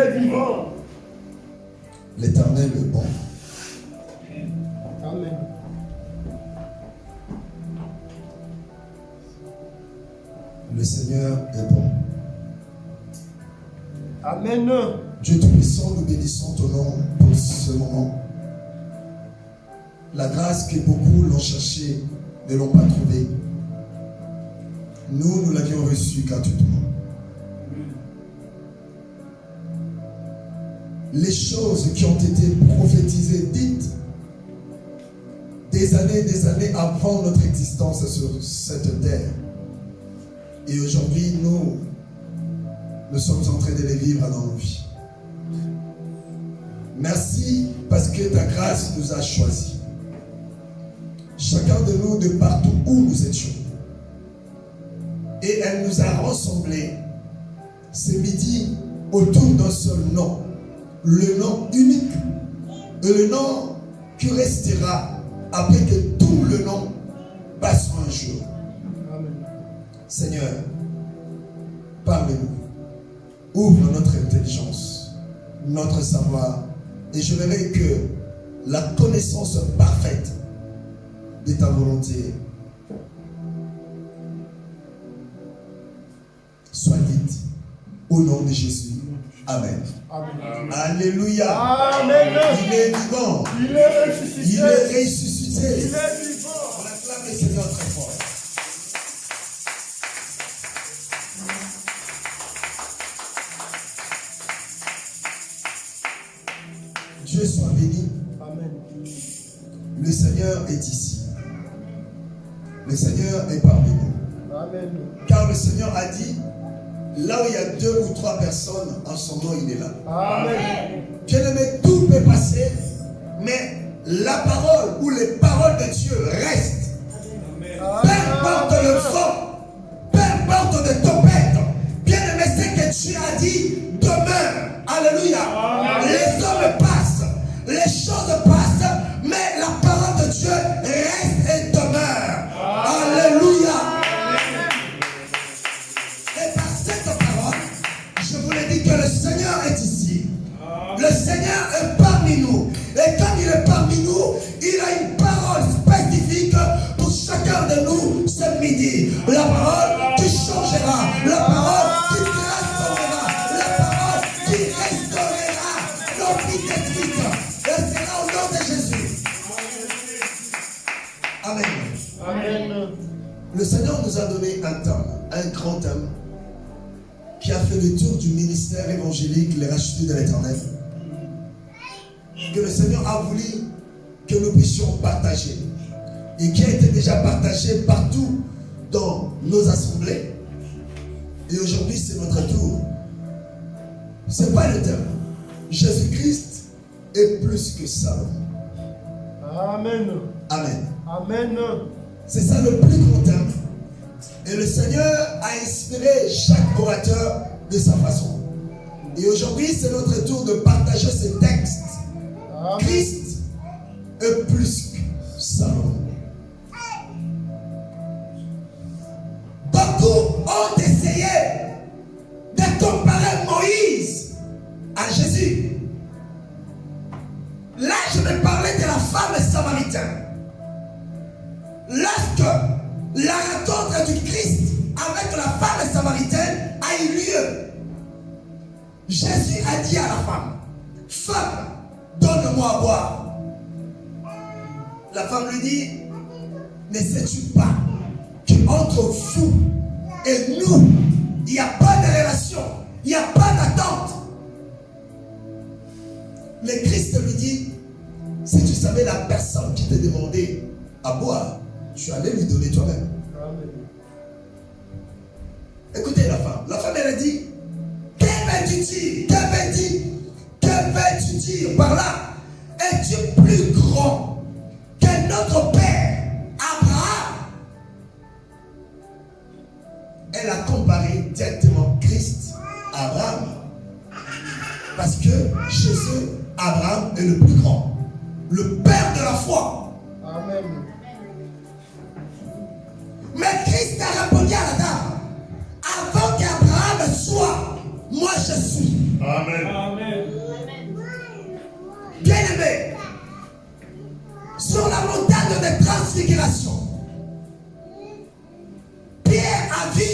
est vivant. L'Éternel est bon. Amen. Le Seigneur est bon. Amen. Dieu Tout-Puissant, nous bénissons ton nom pour ce moment. La grâce que beaucoup l'ont cherchée ne l'ont pas trouvée. Nous l'avions reçue gratuitement. Les choses qui ont été prophétisées, dites, des années avant notre existence sur cette terre. Et aujourd'hui, nous sommes en train de les vivre dans nos vies. Merci parce que ta grâce nous a choisis. Chacun de nous, de partout où nous étions. Et elle nous a rassemblés ce midi autour d'un seul nom. Le nom unique. Et le nom qui restera après que tout le nom passe un jour. Amen. Seigneur, parle-nous. Ouvre notre intelligence, notre savoir. Et je verrai que la connaissance parfaite de ta volonté soit dite au nom de Jésus. Amen. Amen. Alléluia. Amen. Il est vivant. Il est ressuscité. Il est ressuscité. Il est vivant. On acclame le Seigneur très fort. Dieu soit béni. Amen. Le Seigneur est ici. Le Seigneur est parmi nous. Amen. Car le Seigneur a dit, là où il y a 2 ou 3 personnes, en son nom, il est là. Amen. Bien-aimé, tout peut passer, mais la parole ou les paroles de Dieu restent. Peu importe le vent, peu importe de tempête, bien-aimé, c'est que Dieu a dit demeure. Alléluia. Les hommes passent, les choses passent, mais la parole de Dieu reste et demeure. Alléluia. Et par cette parole, je vous l'ai dit que le Seigneur est ici. Le Seigneur est parmi nous. Et comme il est parmi nous, il a une parole spécifique pour chacun de nous ce midi. La parole qui changera, la parole qui transformera, la parole qui restaurera nos vies détruites. Et c'est au nom de Jésus. Amen. Amen. Le Seigneur nous a donné un thème, un grand thème, qui a fait le tour du ministère évangélique, les rachetés de l'Éternel. Que le Seigneur a voulu que nous puissions partager. Et qui a été déjà partagé partout dans nos assemblées. Et aujourd'hui, c'est notre tour. C'est pas le thème. Jésus-Christ est plus que ça. Amen. Amen. Amen. C'est ça le plus grand thème. Et le Seigneur a inspiré chaque orateur de sa façon. Et aujourd'hui, c'est notre tour de partager ce texte. Christ est plus que Salomon. Beaucoup ont essayé de comparer Moïse à Jésus. Là, je vais parler de la femme samaritaine. Lorsque la rencontre du Christ avec la femme samaritaine a eu lieu, Jésus a dit à la femme, « Femme, donne-moi à boire. » La femme lui dit, « Ne sais-tu pas qu'entre vous et nous, il n'y a pas de relation, il n'y a pas d'attente. » Le Christ lui dit, « Si tu savais la personne qui t'a demandé à boire, tu allais lui donner toi-même. » Écoutez la femme. La femme, elle a dit, « Que veux-tu dire? Que veux-tu dire par là? Es-tu plus grand que notre père Abraham? » Elle a comparé directement Christ à Abraham. Parce que Jésus, Abraham est le plus grand. Le père de la foi. Amen. Mais Christ a répondu à la dame, avant qu'Abraham soit, moi je suis. Amen. Bien-aimés, sur la montagne de transfiguration, Pierre a vu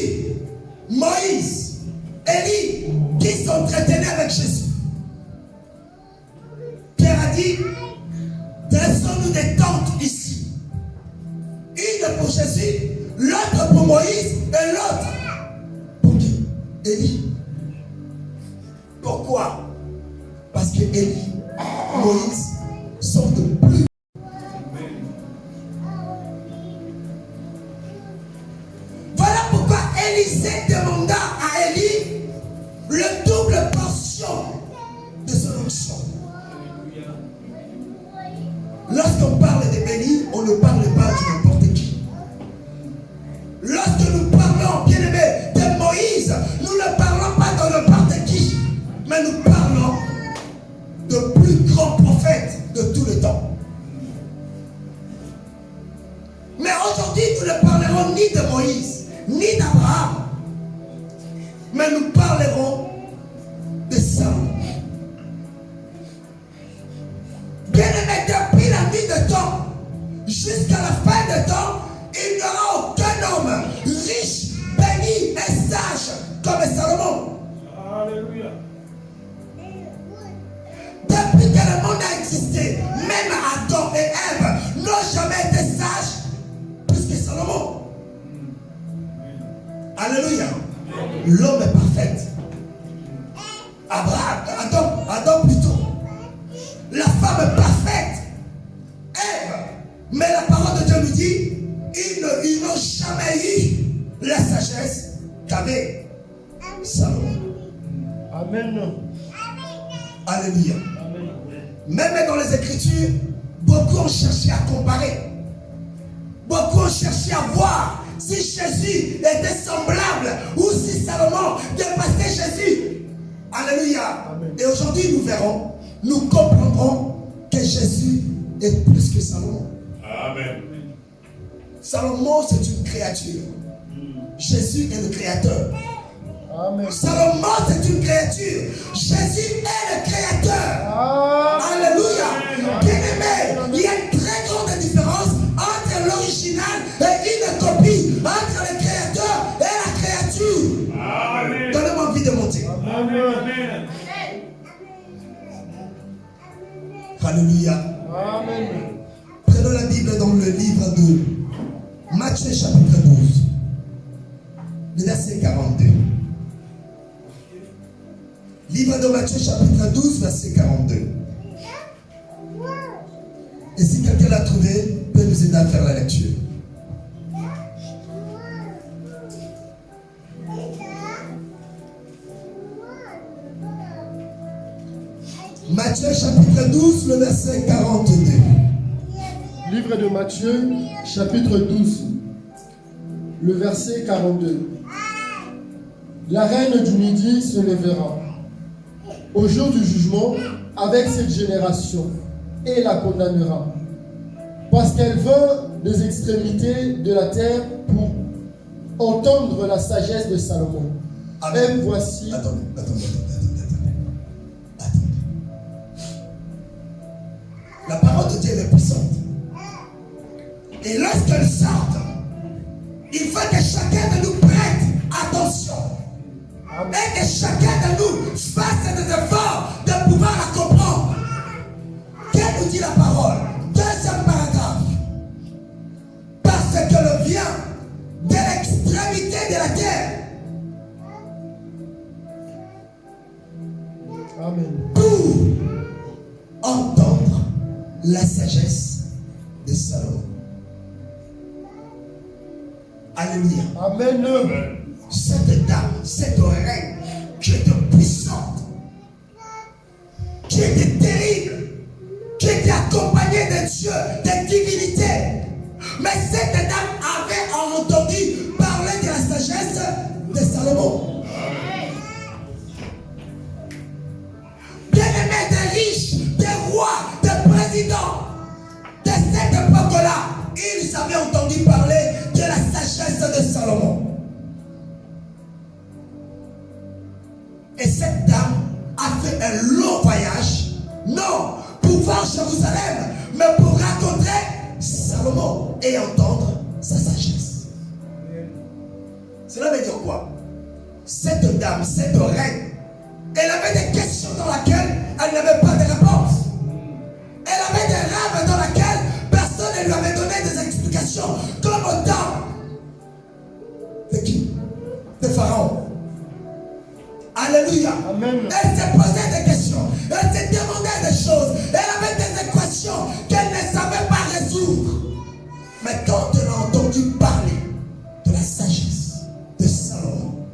Moïse, Élie, qui s'entretenaient avec Jésus. Pierre a dit, dressons-nous des tentes ici. Une pour Jésus, l'autre pour Moïse et l'autre pour qui? Élie. Pourquoi? Parce que Élie, Moïse sont de plus. Voilà pourquoi Élisée demanda à Élie le double portion de son onction. Lorsqu'on parle de Élie, on ne parle pas de n'importe qui. Lorsque nous parlons, bien aimé, de Moïse, nous ne parlons pas de n'importe qui, mais nous parlons de plus grand prophète de tout le temps. Mais aujourd'hui, nous ne parlerons ni de Moïse, ni d'Abraham, mais nous parlerons de Salomon. Bien-aimé, depuis la nuit de temps jusqu'à la fin de temps, il n'y aura aucun homme riche, béni et sage comme Salomon. Alléluia. Depuis que le monde a existé, même Adam et Ève n'ont jamais été sages plus que Salomon. Alléluia. L'homme est parfait. Adam plutôt. La femme est parfaite. Ève. Mais la parole de Dieu nous dit, ils n'ont jamais eu la sagesse qu'avait Salomon. Amen. Alléluia. Amen. Même dans les Écritures, beaucoup ont cherché à comparer. Beaucoup ont cherché à voir si Jésus était semblable ou si Salomon dépassait Jésus. Alléluia. Amen. Et aujourd'hui, nous verrons, nous comprendrons que Jésus est plus que Salomon. Amen. Salomon, c'est une créature. Jésus est le créateur. Amen. Salomon, c'est une créature. Jésus est le créateur. Alléluia. Bien-aimé, il y a une très grande différence entre l'original et une copie, entre le créateur et la créature. Amen. Donnez-moi envie de monter. Amen. Alléluia. Amen. Prenons la Bible dans le livre de Matthieu chapitre 12, le verset 42. Livre de Matthieu chapitre 12, verset 42. Et si quelqu'un l'a trouvé, peut nous aider à faire la lecture. Matthieu chapitre 12, le verset 42. Livre de Matthieu, chapitre 12, le verset 42. La reine du Midi se lèvera au jour du jugement avec cette génération et la condamnera, parce qu'elle vint des extrémités de la terre pour entendre la sagesse de Salomon. Amen. Et voici. Attendez. La parole de Dieu est puissante. Et lorsqu'elle sort, il faut que chacun de nous prête attention. Et que chacun de nous fasse des efforts de pouvoir la comprendre. Qu'elle nous dit la parole? Deuxième paragraphe. Parce qu'elle vient de l'extrémité de la terre Amen. pour entendre la sagesse de Salomon. Alléluia. Amen. Cette dame, cette reine qui était puissante, qui était terrible, qui était accompagnée de Dieu, de divinité. Mais cette dame avait entendu parler de la sagesse de Salomon. Bien-aimés, des riches, des rois, des présidents de cette époque-là, ils avaient entendu parler de la sagesse de Salomon. Et cette dame fait un long voyage, non pour voir Jérusalem, mais pour rencontrer Salomon et entendre sa sagesse. Cela veut dire quoi? Cette dame, cette reine, elle avait des questions dans lesquelles elle n'avait pas de réponse. Elle avait des rêves dans lesquels personne ne lui avait donné des explications, comme au temps de qui? De Pharaon. Alléluia. Amen. Elle s'est posé des questions. Elle s'est demandé des choses. Elle avait des équations qu'elle ne savait pas résoudre. Mais quand elle a entendu parler de la sagesse de Salomon,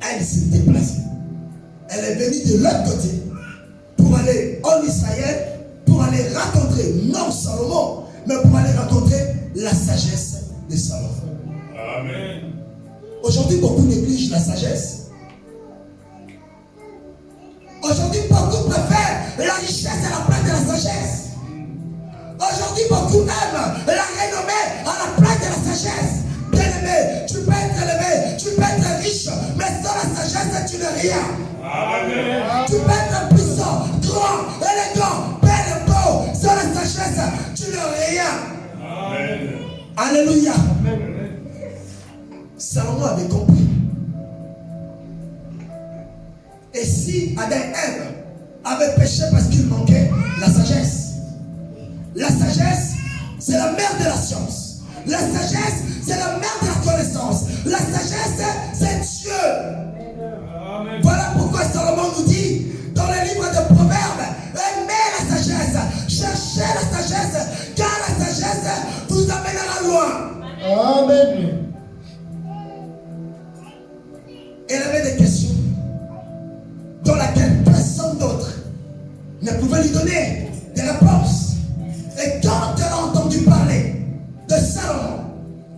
elle s'est déplacée. Elle est venue de l'autre côté pour aller en Israël, pour aller rencontrer, non Salomon, mais pour aller rencontrer la sagesse de Salomon. Amen. Aujourd'hui, beaucoup négligent la sagesse. Aujourd'hui, beaucoup préfèrent la richesse à la place de la sagesse. Aujourd'hui, beaucoup aiment la renommée à la place de la sagesse. Bien-aimé, tu peux être élevé, tu peux être riche, mais sans la sagesse, tu n'es rien. Amen. Tu peux être puissant, grand, élégant, bel et beau, sans la sagesse, tu n'es rien. Amen. Alléluia. Salomon avait compris. Et si Adam et Ève avaient péché parce qu'il manquait la sagesse, c'est la mère de la science. La sagesse, c'est la mère de la connaissance. La sagesse, c'est Dieu. Amen. Voilà pourquoi Salomon nous dit dans le livre de Proverbes, aimez la sagesse, cherchez la sagesse, car la sagesse vous amènera loin. Amen. Elle avait des questions dans lesquelles personne d'autre ne pouvait lui donner des réponses. Et quand elle a entendu parler de Salomon,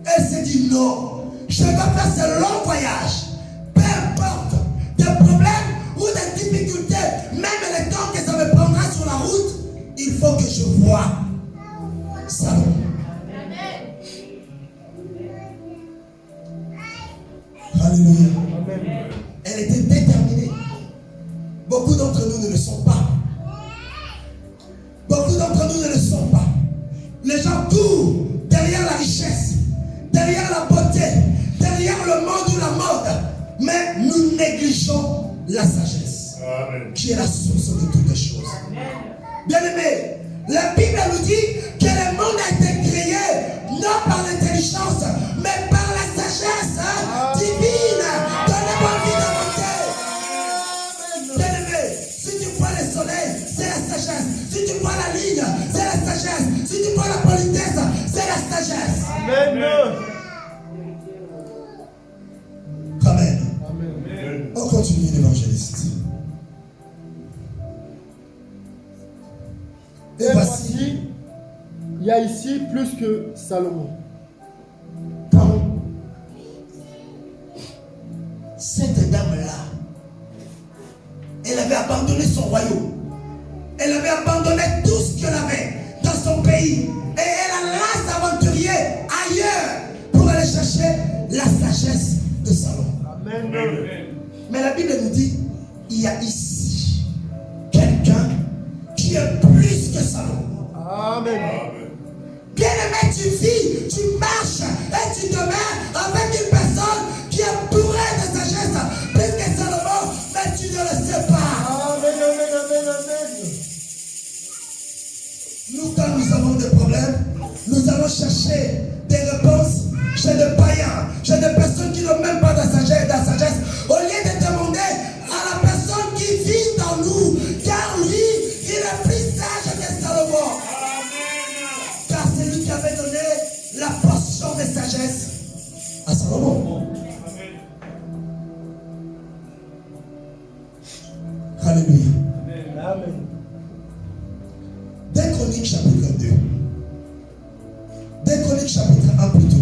elle s'est dit non, je vais faire ce long voyage, peu importe des problèmes ou des difficultés, même le temps que ça me prendra sur la route, il faut que je voie Salomon. Alléluia. Elle était déterminée. Beaucoup d'entre nous ne le sont pas. Beaucoup d'entre nous ne le sont pas. Les gens courent derrière la richesse, derrière la beauté, derrière le monde ou la mode. Mais nous négligeons la sagesse, Amen. qui est la source de toutes les choses. Bien-aimés, la Bible nous dit que le monde a été créé non par l'intelligence, mais par la sagesse divine. Donnez-moi vie de monter. Bien-aimé, si tu prends le soleil, c'est la sagesse. Si tu prends la ligne, c'est la sagesse. Si tu prends la politesse, c'est la sagesse. Amen. Amen. Amen. On continue l'évangéliste. Et Et voici. voici, il y a ici plus que Salomon. Cette dame-là, elle avait abandonné son royaume. Elle avait abandonné tout ce qu'elle avait dans son pays. Et elle allait s'aventurer ailleurs pour aller chercher la sagesse de Salomon. Amen. Mais la Bible nous dit, il y a ici quelqu'un qui est plus que Salomon. Amen. Bien-aimé, tu vis, tu marches et tu demeures avec une personne qui est bourrée de sagesse, plus que Salomon, mais tu ne le sais pas. Amen. Amen. Amen. Amen. Nous, quand nous avons des problèmes, nous allons chercher des réponses chez des païens, chez des personnes qui n'ont même pas de sagesse, au lieu de demander à la personne qui vit dans nous, car lui, il est plus sage que Salomon. Car c'est lui qui avait donné la portion de sagesse à Salomon. Alléluia. Amen. 2 Chroniques chapitre 2. 2 Chroniques chapitre 1 plutôt.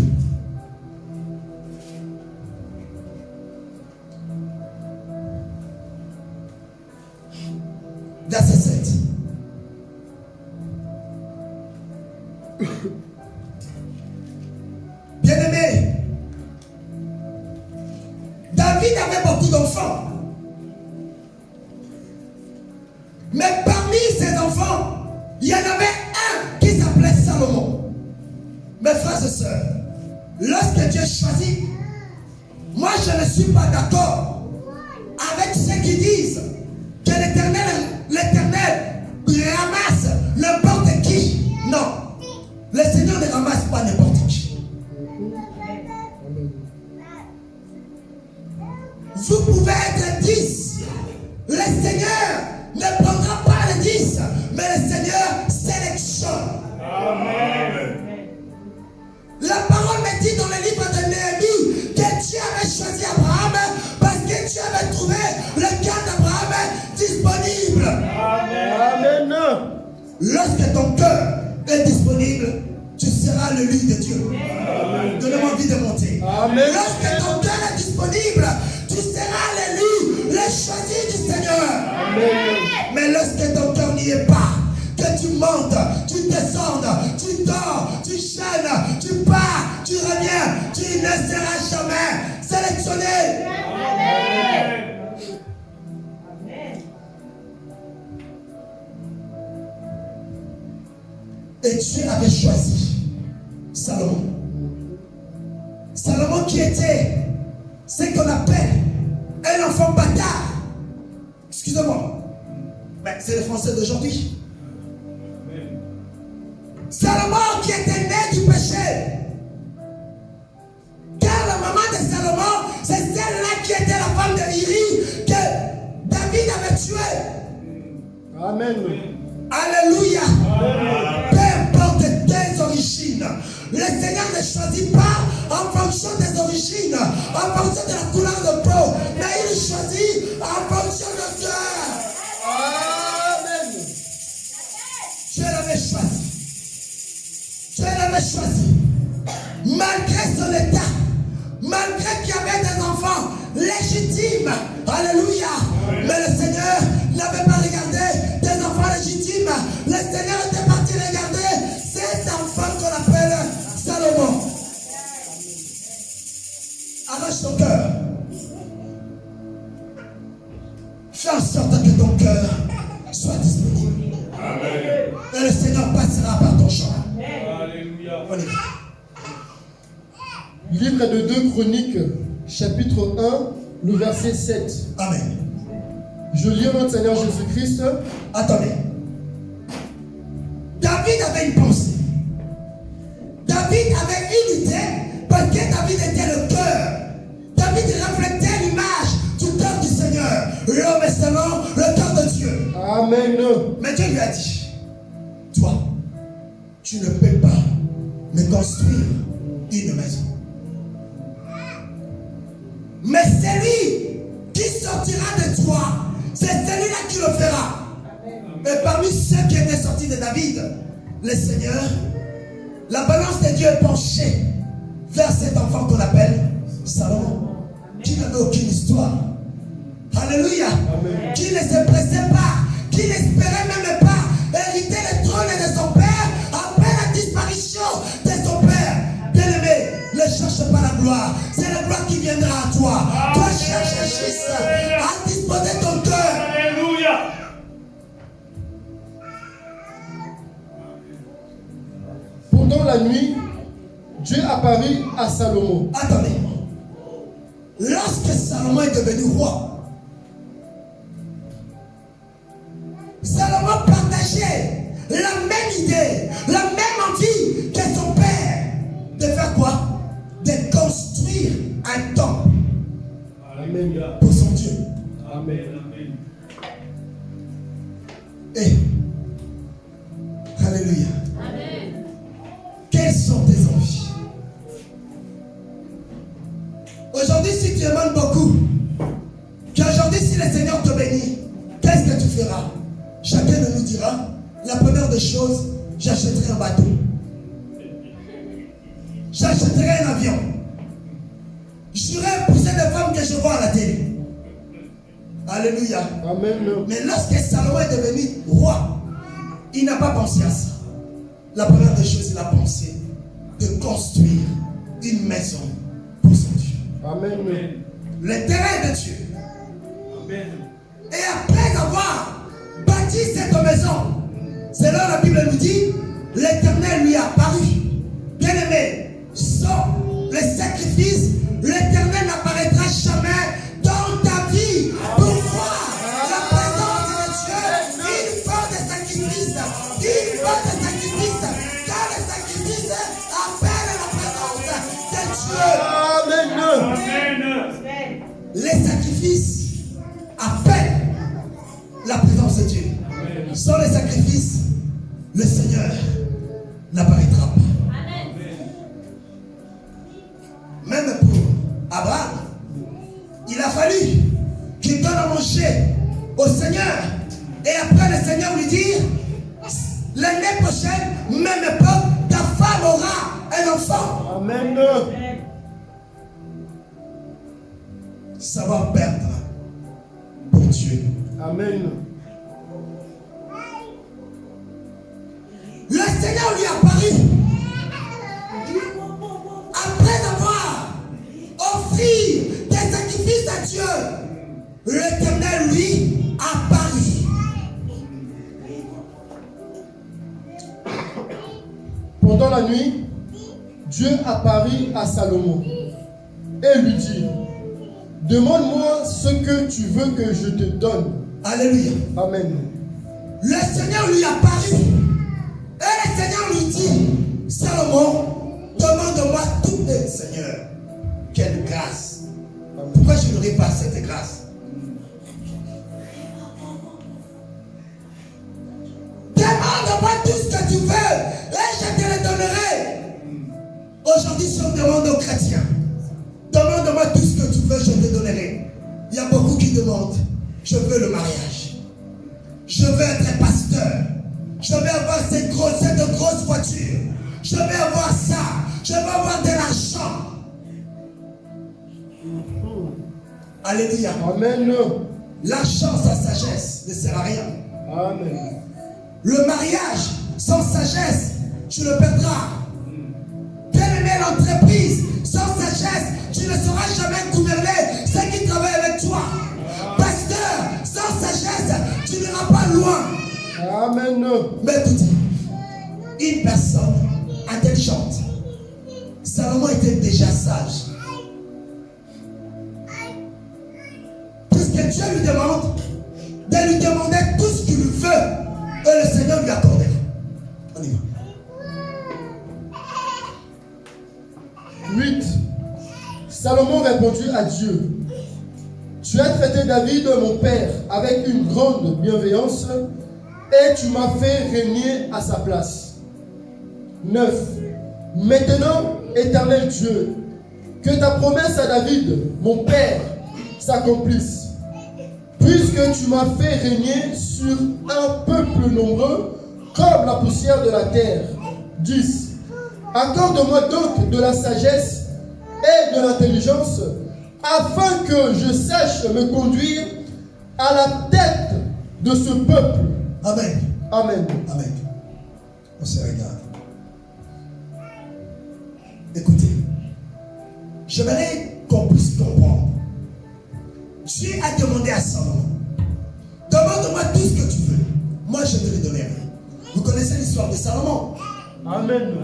Verset 7. Bien-aimé, David avait beaucoup beaucoup d'enfants. Mais parmi ces enfants, il y en avait un qui s'appelait Salomon. Mes frères et sœurs, lorsque Dieu choisit, moi je ne suis pas d'accord avec ceux qui disent que l'Éternel ramasse n'importe qui. Non, le Seigneur ne ramasse pas n'importe qui. Vous pouvez être 10. Le Seigneur ne prendra pas les 10, mais le Seigneur sélectionne. Amen. La parole me dit dans le livre de Néhémie que Dieu avait choisi Abraham parce que Dieu avait trouvé le cœur d'Abraham disponible. Amen. Lorsque ton cœur est disponible, tu seras le lit de Dieu. Donne-moi envie de monter. Amen. Lorsque ton cœur est disponible, tu seras l'élu, le choisi du Seigneur. Amen. Mais lorsque ton cœur n'y est pas, que tu montes, tu descends, tu dors, tu chaînes, tu pars, tu reviens, tu ne seras jamais sélectionné. Amen. Et Dieu avait choisi Salomon. Salomon qui était ce qu'on appelle un enfant bâtard. Excusez-moi, mais c'est le français d'aujourd'hui. Salomon qui était né du péché. Car la maman de Salomon, c'est celle-là qui était la femme de Iri que David avait tuée. Amen. Alléluia. Peu importe tes origines, le Seigneur ne choisit pas en fonction des origines, en fonction de la couleur de peau, mais il choisit en fonction de cœur. Amen. Dieu l'avait choisi. Dieu l'avait choisi. Malgré son état, malgré qu'il y avait des enfants légitimes. Alléluia. Mais le Seigneur n'avait pas regardé des enfants légitimes. Le Seigneur était parti regarder cet enfant qu'on appelle Salomon. Arrache ton cœur. Fais en sorte que ton cœur soit disponible. Amen. Et le Seigneur passera par ton chemin. Alléluia. On y va. Livre de 2 Chroniques, chapitre 1, le verset 7. Amen. Je lis notre Seigneur Jésus-Christ. Attendez. David avait une pensée. David avait une idée parce que David était le cœur. David reflétait l'image du cœur du Seigneur. L'homme est selon le cœur de Dieu. Amen. Mais Dieu lui a dit, toi, tu ne peux pas me construire une maison. Mais celui qui sortira de toi, c'est celui-là qui le fera. Et parmi ceux qui étaient sortis de David, le Seigneur, la balance de Dieu est penchée vers cet enfant qu'on appelle Salomon, qui n'avait aucune histoire. Alléluia. Amen. Qui ne se pressait pas, qui n'espérait même pas hériter le trône de son père après la disparition de son père. Bien-aimé, ne cherche pas la gloire, c'est la gloire qui viendra à toi. Toi, cherche juste à disposer ton cœur. Alléluia. Pendant la nuit, Dieu apparut à Salomon. Attendez. Lorsque Salomon est devenu roi, Salomon partageait la même idée, la même envie que son père de faire quoi? De construire un temple Amen. pour son Dieu. Amen. Amen. Et alléluia. Quelles sont tes envies? Aujourd'hui, si tu demandes beaucoup, qu'aujourd'hui, si le Seigneur te bénit, qu'est-ce que tu feras? Chacun de nous dira, la première des choses, j'achèterai un bateau. J'achèterai un avion. J'irai épouser des femmes que je vois à la télé. Alléluia. Amen. Mais lorsque Salomon est devenu roi, il n'a pas pensé à ça. La première des choses, il a pensé de construire une maison pour son Dieu. Amen. Le terrain de Dieu alors la Bible nous dit, l'Éternel lui a apparu. Bien aimé, sans le sacrifice, l'Éternel n'apparaîtra jamais dans ta vie. Pour voir la présence de Dieu, il faut des sacrifices. Il faut des sacrifices. Car les sacrifices appellent la présence de Dieu. Amen. Amen. Les sacrifices appellent la présence de Dieu. Sans les sacrifices, le Seigneur n'apparaîtra pas. Même pour Abraham, il a fallu qu'il donne à manger au Seigneur. Et après, le Seigneur lui dit, l'année prochaine, même époque, ta femme aura un enfant. Amen. Savoir perdre pour Dieu. Amen. Le Seigneur lui a apparu. Après avoir offert des sacrifices à Dieu, l'Éternel lui a apparu. Pendant la nuit, Dieu apparut à Salomon et lui dit, demande-moi ce que tu veux que je te donne. Alléluia. Amen. Le Seigneur lui a apparu. Et le Seigneur lui dit, Salomon, demande-moi tout, Seigneur. Quelle grâce. Pourquoi je n'aurai pas cette grâce? Demande-moi tout ce que tu veux et je te le donnerai. Aujourd'hui, si on demande aux chrétiens, demande-moi tout ce que tu veux, je te donnerai. Il y a beaucoup qui demandent, je veux le mariage. Je veux être pasteur. Je veux avoir cette grosse voiture. Je veux avoir ça. Je veux avoir de l'argent. Alléluia. Amen. L'argent sans sagesse ne sert à rien. Amen. Le mariage sans sagesse, tu le perdras. Bien-aimé, l'entreprise sans sagesse, tu ne sauras jamais gouverner ceux qui travaillent avec toi. Pasteur, sans sagesse, tu n'iras pas loin. Amen. Mais tout dit, une personne intelligente, Salomon était déjà sage. Puisque Dieu lui demande de lui demander tout ce qu'il veut, et le Seigneur lui accordera. On y va. 8. Salomon répondit à Dieu, tu as traité David, mon père, avec une grande bienveillance, et tu m'as fait régner à sa place. 9. Maintenant, éternel Dieu, que ta promesse à David, mon père, s'accomplisse. Puisque tu m'as fait régner sur un peuple nombreux, comme la poussière de la terre. 10. Accorde-moi donc de la sagesse et de l'intelligence, afin que je sache me conduire à la tête de ce peuple. Amen. Amen. Amen. On se regarde. Écoutez, j'aimerais qu'on puisse comprendre. Dieu a demandé à Salomon, demande-moi tout ce que tu veux. Moi, je te le donnerai. Vous connaissez l'histoire de Salomon. Amen.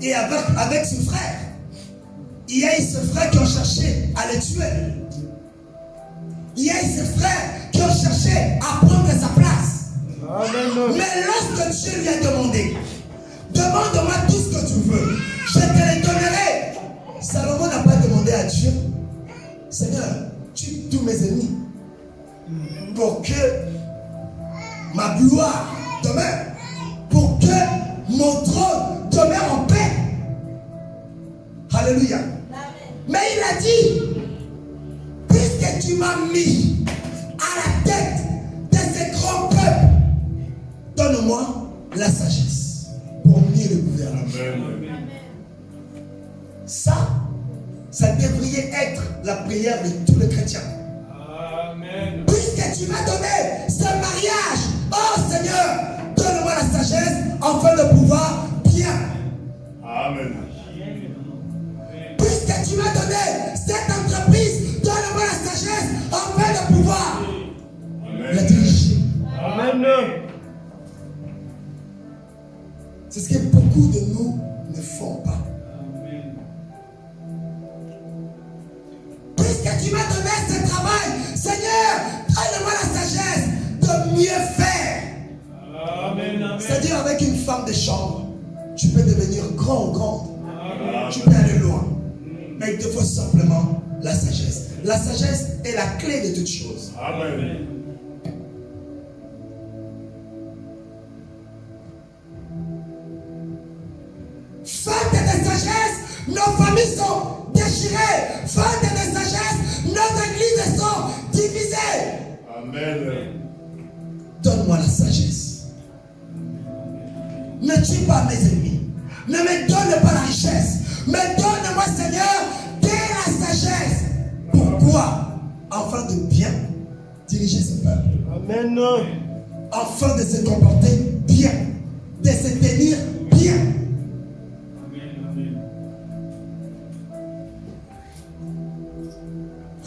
Et avec ses frères, il y a eu ses frères qui ont cherché à le tuer. Il y a eu ses frères qui ont cherché à prendre sa place. Amen. Mais lorsque Dieu lui a demandé, demande-moi tout ce que tu veux, je te le donnerai. Salomon n'a pas demandé à Dieu, Seigneur, tue tous mes ennemis pour que ma gloire demeure, pour que mon trône demeure en paix. Alléluia. Mais il a dit, puisque tu m'as mis à la tête de ces grands peuples, donne-moi la sagesse pour mieux le gouverner. Ça devrait être la prière de tous les chrétiens. Amen. Puisque tu m'as donné ce mariage, oh Seigneur, donne-moi la sagesse afin de pouvoir bien. Amen. Puisque tu m'as donné cette entreprise, donne-moi la sagesse afin de pouvoir la diriger. Amen. C'est ce que beaucoup de nous ne font pas. Puisque tu m'as donné ce travail, Seigneur, donne-moi la sagesse de mieux faire. Amen. Amen. C'est-à-dire avec une femme de chambre, tu peux devenir grand ou grande. Tu peux aller loin. Mais il te faut simplement la sagesse. La sagesse est la clé de toutes choses. Amen. Faute de sagesse, nos familles sont déchirées. Faute de sagesse, nos églises sont divisées. Amen. Donne-moi la sagesse. Ne tue pas mes ennemis. Ne me donne pas la richesse. Mais donne-moi, Seigneur, de la sagesse. Pourquoi? Afin de bien diriger ce peuple. Amen. Afin de se comporter bien. De se tenir bien.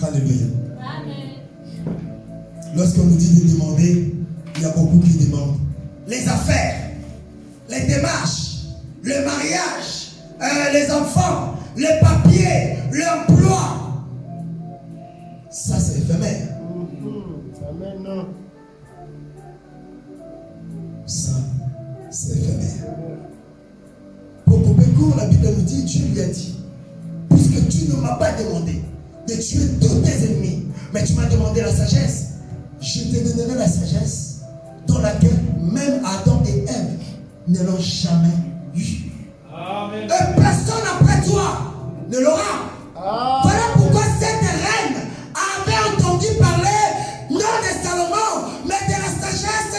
Alléluia. Amen. Lorsqu'on nous dit de demander, il y a beaucoup qui demandent. Les affaires, les démarches, le mariage, les enfants, les papiers, l'emploi. Ça, c'est éphémère. Amen. Ça, c'est éphémère. Pour Bécourt, la Bible nous dit, Dieu lui a dit, puisque tu ne m'as pas demandé de tuer tous tes ennemis, mais tu m'as demandé la sagesse, je te donnerai la sagesse dans laquelle même Adam et Ève ne l'ont jamais eu. Amen. Et personne après toi ne l'aura. Voilà pourquoi cette reine avait entendu parler non de Salomon, mais de la sagesse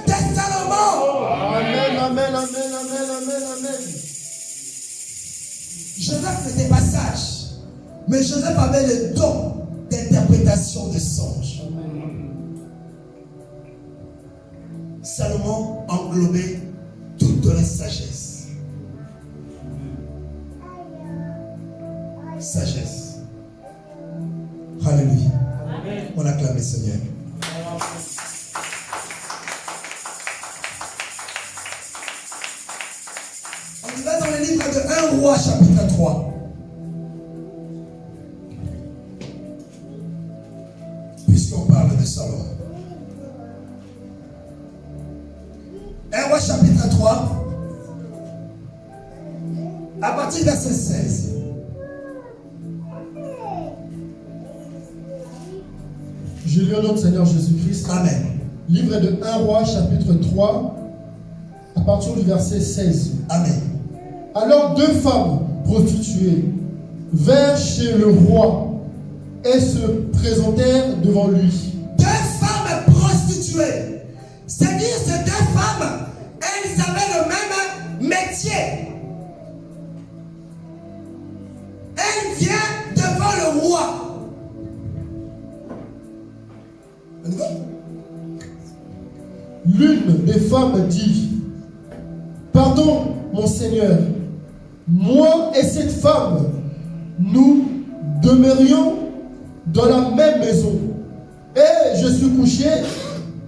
de Salomon. Amen. Amen. Amen. Amen. Amen. Amen. Joseph n'était pas sage, mais Joseph avait le don d'interprétation de songes. Salomon englobait toute la sagesse. Sagesse. Alléluia. Amen. On acclame le Seigneur. On y va dans le livre de 1 Roi, chapitre 3. Puisqu'on parle de Salomon. 1 Roi, chapitre 3. À partir du verset 16. Je lis au nom de Seigneur Jésus-Christ. Amen. Livre de 1 Roi, chapitre 3, à partir du verset 16. Amen. Alors 2 femmes prostituées vinrent chez le roi et se présentèrent devant lui. 2 femmes prostituées. C'est-à-dire ces 2 femmes, elles avaient le même métier. Elle vient devant le roi. On y va? L'une des femmes dit: Pardon, mon Seigneur, moi et cette femme, nous demeurions dans la même maison, et je suis couché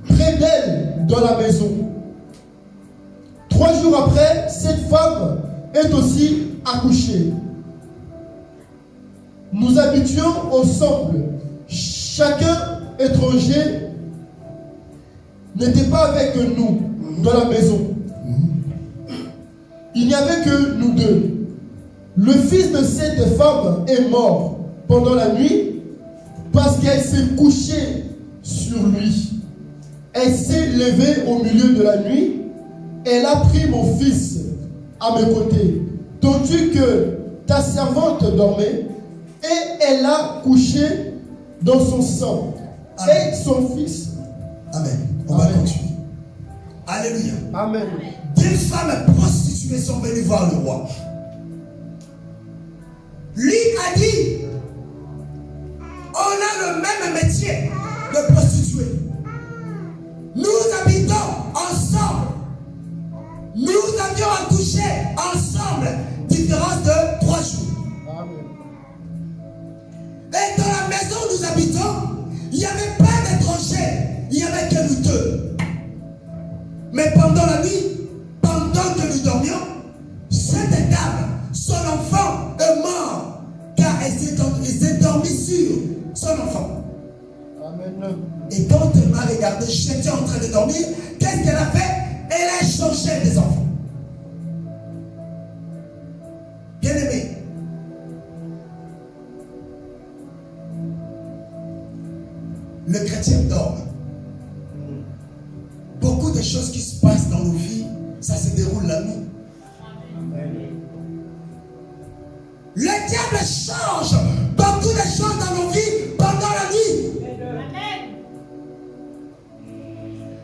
près d'elle dans la maison. 3 jours après, cette femme est aussi accouchée. Nous habitions ensemble, chacun étranger n'était pas avec nous dans la maison. Il n'y avait que nous 2. Le fils de cette femme est mort pendant la nuit parce qu'elle s'est couchée sur lui. Elle s'est levée au milieu de la nuit. Elle a pris mon fils à mes côtés, tandis que ta servante dormait, et elle a couché dans son sang. Amen. Et son fils. Amen. On va Amen. continuer. Alléluia. Amen. 2 femmes prostituées sont venues voir le roi. Lui a dit, on a le même métier de prostituée. Nous habitons ensemble. Nous avions accouché ensemble. Différence de 3 jours. Amen. Et dans la maison où nous habitons, il n'y avait pas d'étrangers. Il n'y avait que nous 2. Mais pendant la nuit, pendant que nous dormions, Amen. Et quand elle m'a regardé, j'étais en train de dormir, qu'est-ce qu'elle a fait? Elle a échangé des enfants. Bien-aimé, le chrétien dort. Beaucoup de choses qui se passent dans nos vies, ça se déroule la nuit. Le diable change beaucoup de choses dans nos vies pendant la nuit.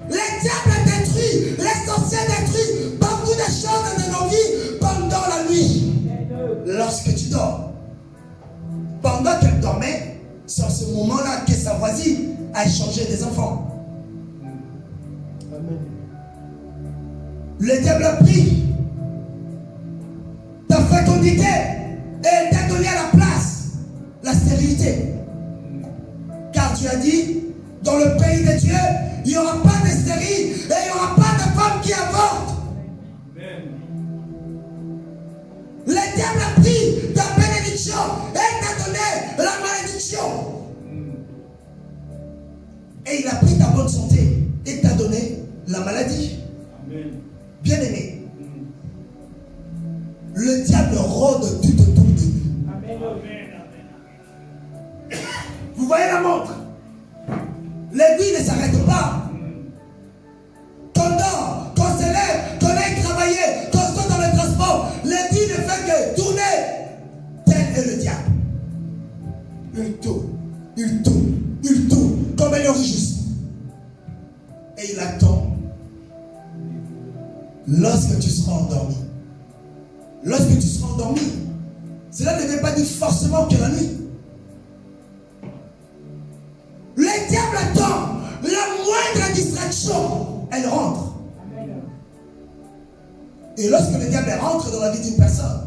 Le diable détruit, les sorciers détruisent beaucoup de choses dans nos vies pendant la nuit. Lorsque tu dors, pendant qu'elle dormait, c'est en ce moment-là que sa voisine a échangé des enfants. Amen. Le diable a pris ta fécondité et elle t'a donné à la place la stérilité. Car tu as dit, dans le pays de Dieu, il n'y aura pas de stérile et il n'y aura pas de femme qui avorte. Le diable a pris ta bénédiction et t'a donné la malédiction. Et il a pris ta bonne santé et t'a donné la maladie. Bien-aimé, le diable rôde tout autour de nous. Vous voyez la montre? L'aiguille ne s'arrête pas. Qu'on dort, qu'on se lève, qu'on aille travailler, qu'on soit dans le transport, l'aiguille ne fait que tourner. Tel est le diable. Il tourne, il tourne, il tourne, comme un lion juste. Et il attend. Lorsque tu seras endormi, lorsque tu seras endormi, cela ne veut pas dire forcément que la nuit. Le diable attend la moindre distraction, elle rentre. Et lorsque le diable rentre dans la vie d'une personne,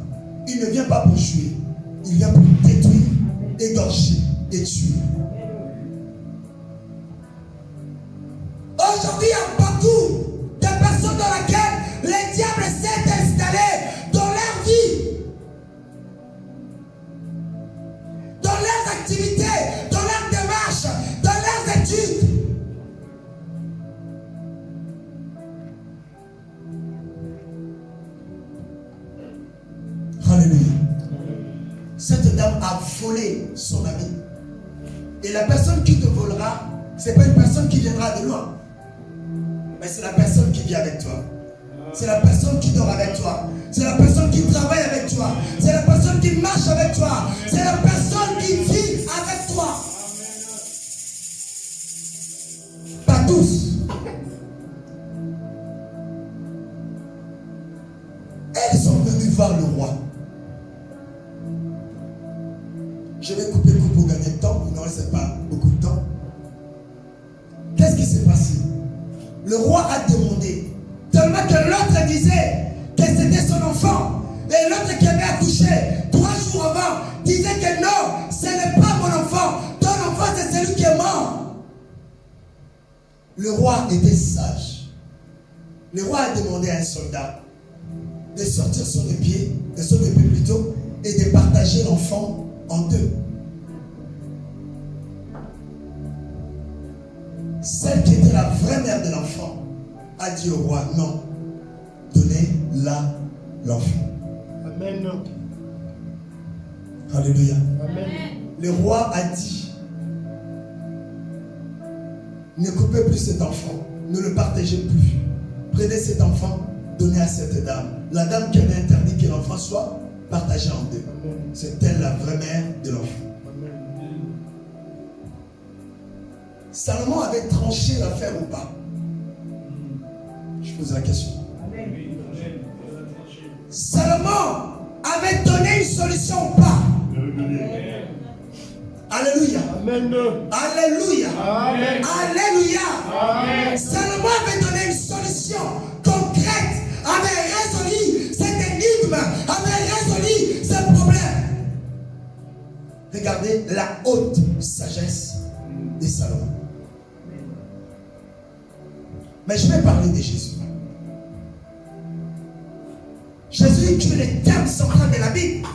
il ne vient pas pour jouer, il vient pour détruire, égorger et tuer. Aujourd'hui, il y a beaucoup de personnes dans lesquelles le diable s'est installé dans leur vie, dans leurs activités, dans leurs démarches, dans leurs études. Alléluia. Cette dame a volé son ami. Et la personne qui te volera, ce n'est pas une personne qui viendra de loin. Mais c'est la personne qui vit avec toi. C'est la personne qui dort avec toi. C'est la personne qui travaille avec toi. C'est la personne qui marche avec toi. C'est la personne qui vit avec toi. Pas tous. Elles sont venues voir le roi. Je vais couper le coup pour gagner de temps. Il ne reste pas beaucoup de temps. Qu'est-ce qui s'est passé? Le roi a demandé, tellement que l'autre disait que c'était son enfant, et l'autre qui avait accouché 3 jours avant disait que non, ce n'est pas mon enfant, ton enfant c'est celui qui est mort. Le roi était sage. Le roi a demandé à un soldat de sortir son épée plutôt, et de partager l'enfant en deux. Celle qui était la vraie mère de l'enfant a dit au roi, non, donnez-la l'enfant. Amen. Alléluia. Amen. Le roi a dit, ne coupez plus cet enfant, ne le partagez plus. Prenez cet enfant, donnez à cette dame. La dame qui avait interdit que l'enfant soit partagé en deux. C'est elle la vraie mère de l'enfant. Salomon avait tranché l'affaire ou pas? Je pose la question. Salomon avait donné une solution ou pas? Alléluia. Amen. Alléluia. Amen. Alléluia. Amen. Salomon avait donné une solution concrète, avait résolu cette énigme, avait résolu ce problème. Regardez la haute sagesse de Salomon. Mais je vais parler de Jésus. Jésus qui est le thème central de la Bible.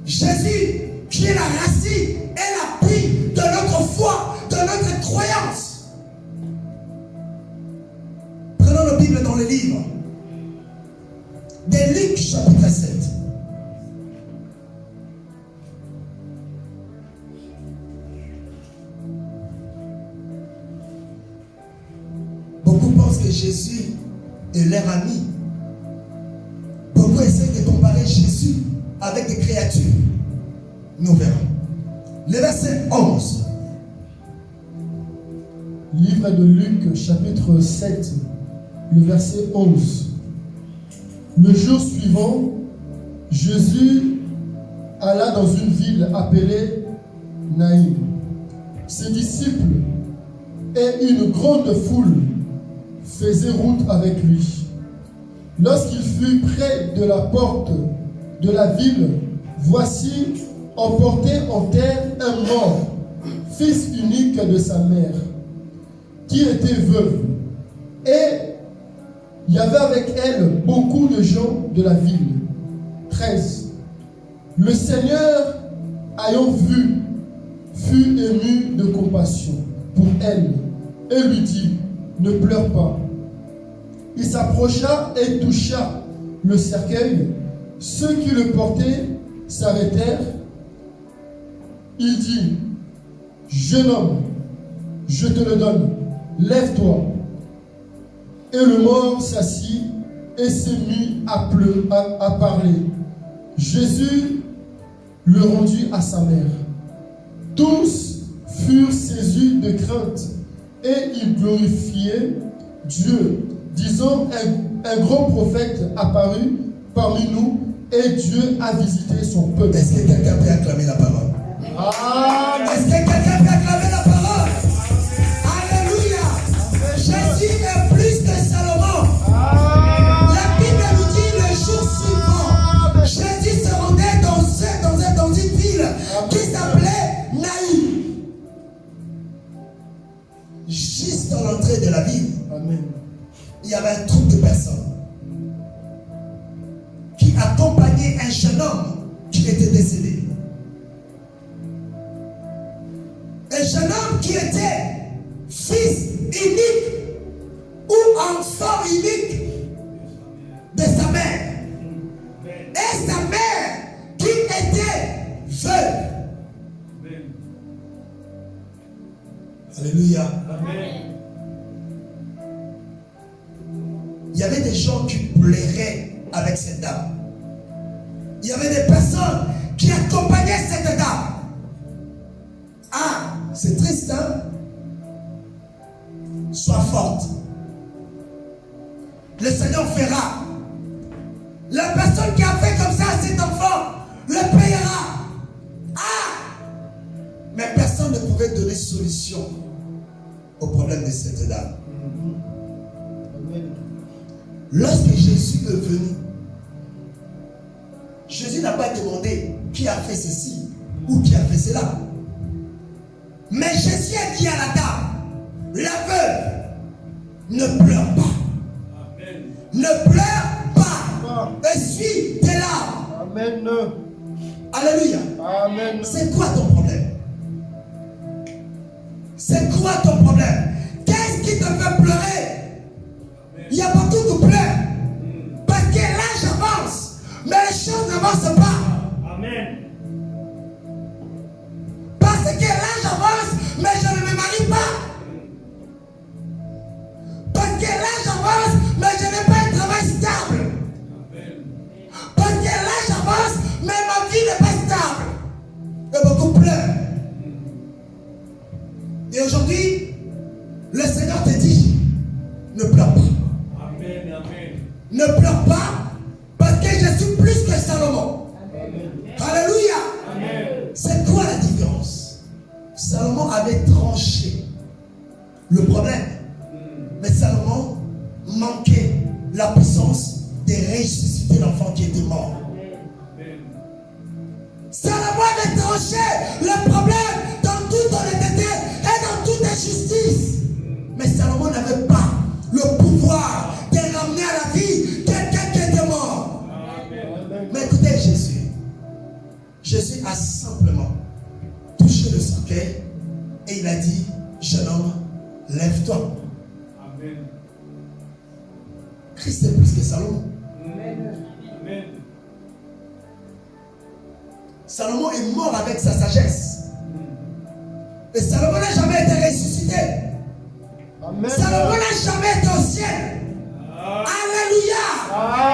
Jésus qui est la racine et l'appui de notre foi, de notre que Jésus est leur ami. Beaucoup essaient de comparer Jésus avec des créatures. Nous verrons. Le verset 11. Livre de Luc, chapitre 7, le verset 11. Le jour suivant, Jésus alla dans une ville appelée Naïm. Ses disciples et une grande foule faisaient route avec lui. Lorsqu'il fut près de la porte de la ville, voici, emporté en terre, un mort, fils unique de sa mère, qui était veuve. Et il y avait avec elle beaucoup de gens de la ville. 13. Le Seigneur, ayant vu, fut ému de compassion pour elle et lui dit, ne pleure pas. Il s'approcha et toucha le cercueil. Ceux qui le portaient s'arrêtèrent. Il dit, jeune homme, je te le donne, lève-toi. Et le mort s'assit et s'est mis à parler. Jésus le rendit à sa mère. Tous furent saisis de crainte et ils glorifiaient Dieu, disant, un grand prophète apparut parmi nous et Dieu a visité son peuple. Est-ce que quelqu'un peut acclamer la parole? Amen. Est-ce que quelqu'un peut acclamer la parole? Alléluia. Jésus est plus que Salomon. La Bible nous dit le jour suivant, Jésus se rendait dans une ville qui s'appelait Naïm. Juste dans l'entrée de la ville, Amen. il y avait un groupe de personnes qui accompagnaient un jeune homme qui était décédé. Un jeune homme qui était fils unique ou enfant unique de sa mère. Et sa mère qui était veuve. Alléluia. Il y avait des gens qui pleuraient avec cette dame. Il y avait des personnes qui accompagnaient cette dame. Ah, c'est triste, hein? Sois forte. Le Seigneur fera. La personne qui a fait comme ça à cet enfant le payera. Ah! Mais personne ne pouvait donner solution au problème de cette dame. Lorsque Jésus est venu, Jésus n'a pas demandé qui a fait ceci ou qui a fait cela. Mais Jésus a dit à la dame, la veuve, ne pleure pas. Amen. Ne pleure pas. Essuie tes larmes. Amen. Alléluia. Amen. C'est quoi ton problème? C'est quoi ton problème? Qu'est-ce qui te fait pleurer? Il y a beaucoup qui pleurent parce que l'âge avance, mais les choses n'avancent pas. Amen. Parce que l'âge avance, mais je ne me marie pas. Parce que l'âge avance, mais je n'ai pas un travail stable. Parce que l'âge avance, mais ma vie n'est pas stable. Et beaucoup pleurent. Et aujourd'hui, le Seigneur te dit, ne pleure pas. Amen. Amen. Ne pleure pas, parce que je suis plus que Salomon. Alléluia. Amen. C'est quoi la différence? Salomon avait tranché le problème. Mais Salomon manquait la puissance de ressusciter l'enfant qui était mort. Amen. Salomon avait tranché le problème dans toute honnêteté et dans toute injustice. Mais Salomon n'avait pas le pouvoir de ramener à la vie quelqu'un qui était mort. Amen. Mais écoutez Jésus. Jésus a simplement touché le cercueil et il a dit, jeune homme, lève-toi. Amen. Christ est plus que Salomon. Amen. Salomon est mort avec sa sagesse. Et Salomon n'a jamais été ressuscité. Amen. Salomon n'a jamais été au ciel. Alléluia.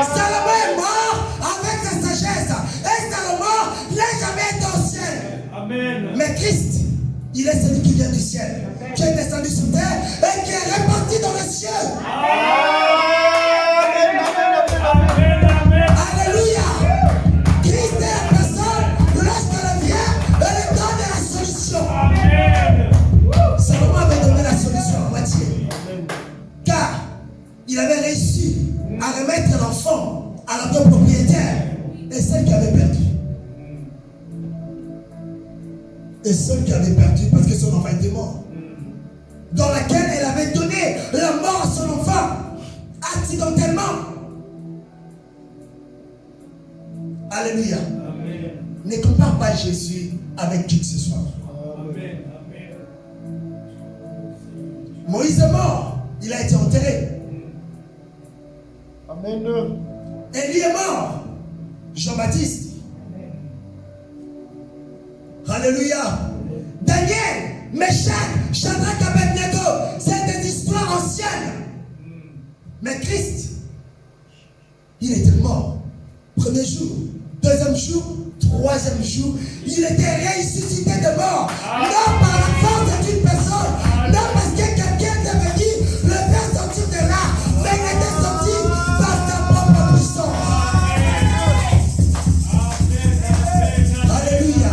Salomon est mort avec sa sagesse. Et Salomon n'a jamais été au ciel. Amen. Mais Christ, il est celui qui vient du ciel, qui est descendu sur terre et qui est reparti dans les cieux. Alléluia. Christ est la personne, lorsqu'elle vient, elle donne la solution. Salomon avait donné la solution à moitié. Car il avait réussi à remettre l'enfant à la propriétaire et celle qui avait perdu. Et celle qui avait perdu parce que son enfant était mort. Dans laquelle elle avait donné la mort à son enfant accidentellement. Alléluia. Amen. Ne compare pas Jésus avec qui que ce soit. Amen. Amen. Moïse est mort. Il a été enterré. Amen. Élie est mort. Jean-Baptiste. Alléluia. Daniel, Meshach, Shadrach, Abednego, c'est des histoires anciennes. Mais Christ, il était mort. Premier jour, deuxième jour, troisième jour, il était ressuscité de mort. Non par la force d'une personne, non parce que quelqu'un est venu le faire sortir de là, mais il était sorti par sa propre puissance. Alléluia.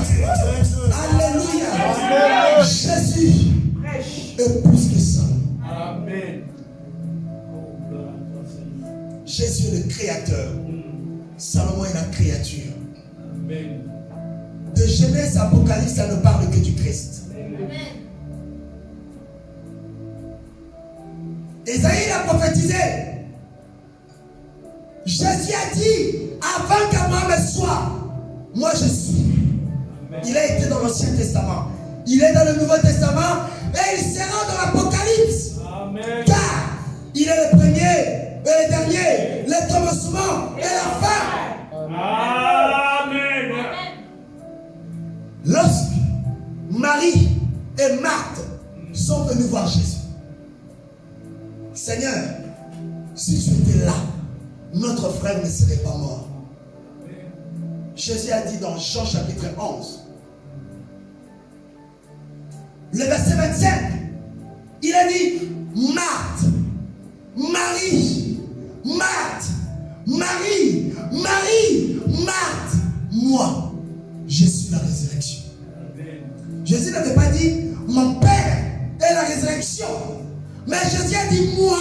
Alléluia. Jésus est plus que ça. Amen. Oh, gloire à toi, Seigneur. Jésus est le créateur. Salomon est la créature. Amen. De Genèse à Apocalypse, ça ne parle que du Christ. Ésaïe a prophétisé. Jésus a dit, avant qu'Abraham soit, moi je suis. Il a été dans l'Ancien Testament. Il est dans le Nouveau Testament et il sera dans l'Apocalypse. Amen. Car il est le premier et le dernier, le commencement et la fin. Amen. Lorsque Marie et Marthe sont venus voir Jésus, Seigneur, si tu étais là, notre frère ne serait pas mort. Jésus a dit dans Jean chapitre 11, le verset 25, il a dit, Marthe, Marie, Marthe, Marie, Marie, Marthe, moi, je suis la résurrection. Jésus n'avait pas dit, mon Père est la résurrection. Mais Jésus a dit, moi,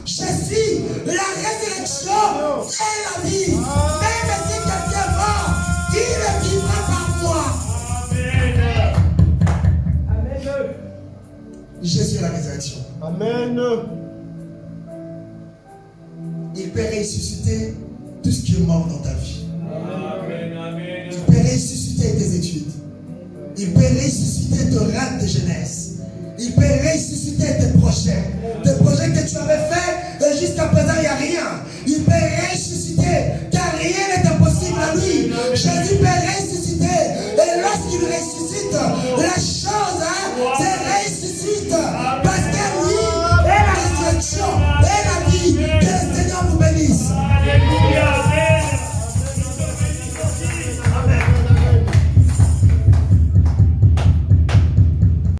je suis la résurrection et la vie. Même si quelqu'un est mort, il vivra par moi. Amen. Jésus est la résurrection. Amen. Il peut ressusciter tout ce qui est mort dans ta vie. Amen. Amen. Il peut ressusciter tes études. Il peut ressusciter ton rêve de jeunesse. Il peut ressusciter tes projets. Tes projets que tu avais faits et jusqu'à présent il n'y a rien. Il peut ressusciter car rien n'est impossible à lui. Jésus peut ressusciter et lorsqu'il ressuscite, la